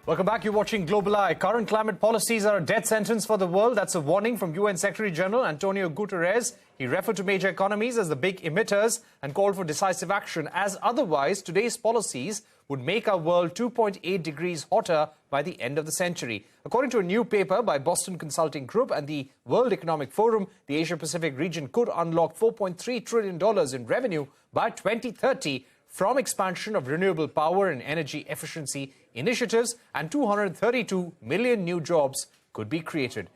Welcome back. You're watching Global Eye. Current climate policies are a death sentence for the world. That's a warning from UN Secretary General Antonio Guterres. He referred to major economies as the big emitters and called for decisive action, as otherwise today's policies would make our world 2.8 degrees hotter by the end of the century. According to a new paper by Boston Consulting Group and the World Economic Forum, the Asia-Pacific region could unlock $4.3 trillion in revenue by 2030 from expansion of renewable power and energy efficiency initiatives, and 232 million new jobs could be created.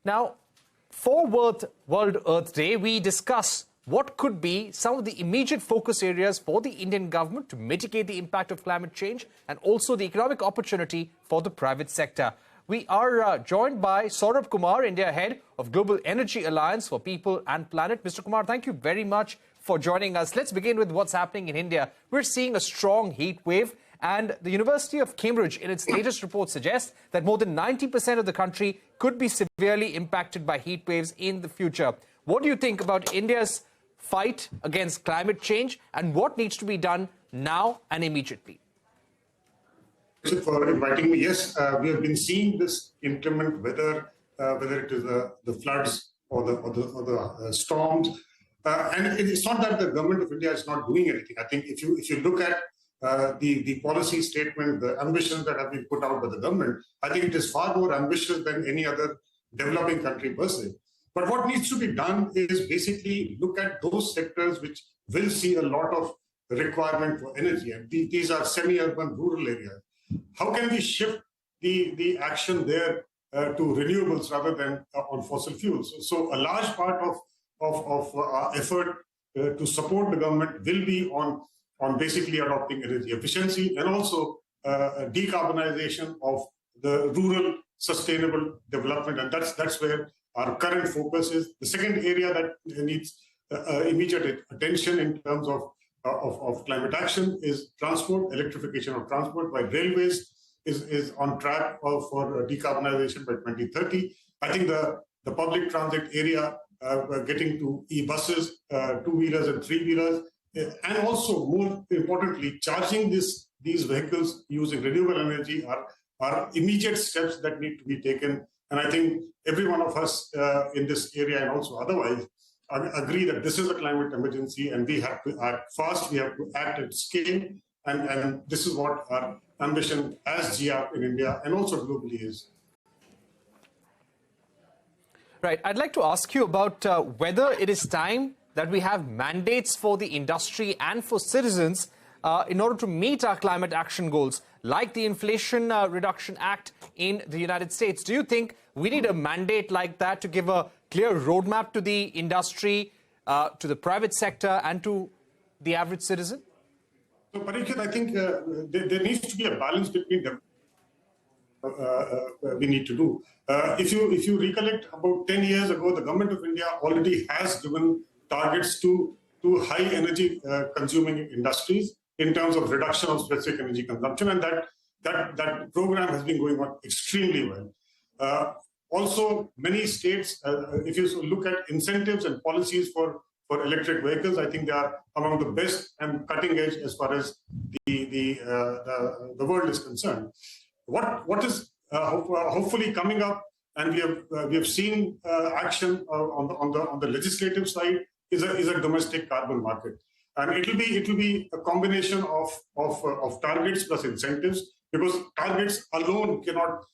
Now, for World Earth Day, we discuss what could be some of the immediate focus areas for the Indian government to mitigate the impact of climate change and also the economic opportunity for the private sector. We are joined by Saurabh Kumar, India Head of Global Energy Alliance for People and Planet. Mr. Kumar, thank you very much for joining us. Let's begin with what's happening in India. We're seeing a strong heat wave, and the University of Cambridge, in its latest report, suggests that more than 90% of the country could be severely impacted by heat waves in the future. What do you think about India's fight against climate change, and what needs to be done now and immediately? Thank you for inviting me. Yes, we have been seeing this inclement weather, whether it is the floods or the storms. And it's not that the government of India is not doing anything. I think if you look at the policy statement, the ambitions that have been put out by the government, I think it is far more ambitious than any other developing country per se. But what needs to be done is basically look at those sectors which will see a lot of requirement for energy. And these are semi-urban, rural areas. How can we shift the action there to renewables rather than on fossil fuels? So a large part of our effort to support the government will be on basically adopting energy efficiency and also decarbonization of the rural sustainable development. And that's where our current focus is. The second area that needs immediate attention in terms of climate action is transport, electrification of transport. While railways is on track for decarbonization by 2030. I think the public transit area, getting to e-buses, two-wheelers and three-wheelers, and also, more importantly, charging these vehicles using renewable energy are immediate steps that need to be taken. And I think every one of us in this area and also otherwise agree that this is a climate emergency and we have to act fast, we have to act at scale, and this is what our ambition as GR in India and also globally is. Right. I'd like to ask you about whether it is time that we have mandates for the industry and for citizens in order to meet our climate action goals, like the Inflation Reduction Act in the United States. Do you think we need a mandate like that to give a clear roadmap to the industry, to the private sector, and to the average citizen? So, Parikshit, I think there needs to be a balance between them. We need to do. If you recollect, about 10 years ago, the government of India already has given targets to high energy consuming industries in terms of reduction of specific energy consumption, and that program has been going on extremely well. Also, many states, if you look at incentives and policies for electric vehicles, I think they are among the best and cutting edge as far as the world is concerned. What is hopefully coming up, and we have seen action on the legislative side, is a domestic carbon market, and it'll be a combination of targets plus incentives, because targets alone cannot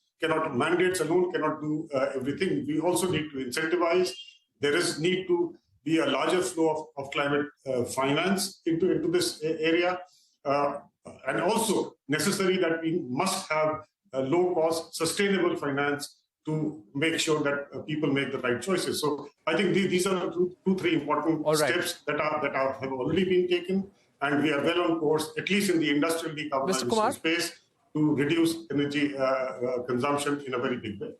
mandates alone cannot do everything. We also need to incentivize. There is need to be a larger flow of climate finance into this area. And also necessary that we must have a low-cost, sustainable finance to make sure that people make the right choices. So I think these are two, three important steps that have already been taken, and we are well on course, at least in the industrial decarbonization space, to reduce energy consumption in a very big way.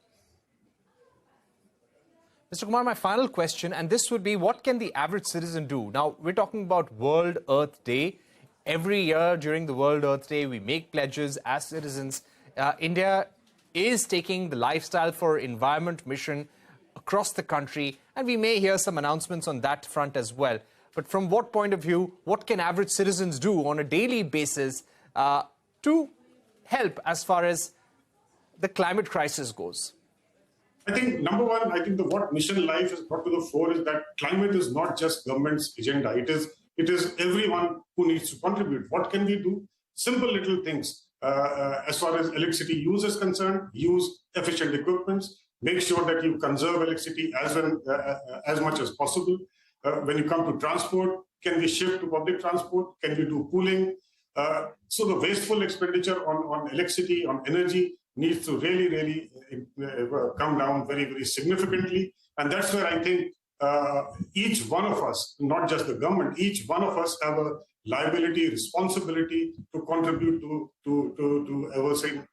Mr. Kumar, my final question, and this would be, what can the average citizen do? Now, we're talking about World Earth Day. Every year during the World Earth Day, we make pledges as citizens. India is taking the Lifestyle for Environment mission across the country, and we may hear some announcements on that front as well. But from what point of view, what can average citizens do on a daily basis to help as far as the climate crisis goes? I think number one, I think what Mission Life has brought to the fore is that climate is not just government's agenda. It is everyone who needs to contribute. What can we do? Simple little things. As far as electricity use is concerned, use efficient equipments. Make sure that you conserve electricity as much as possible. When you come to transport, can we shift to public transport? Can we do pooling? So the wasteful expenditure on electricity, on energy, needs to really come down very significantly. And that's where I think each one of us, not just the government, each one of us have a liability, responsibility to contribute to reversing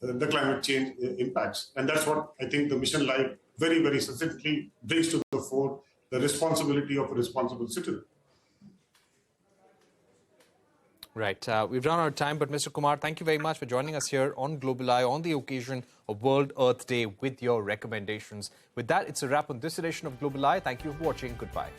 the climate change impacts. And that's what I think the Mission Life very succinctly brings to the fore, the responsibility of a responsible citizen. Right. We've run out of time, but Mr. Kumar, thank you very much for joining us here on Global Eye on the occasion of World Earth Day with your recommendations. With that, it's a wrap on this edition of Global Eye. Thank you for watching. Goodbye.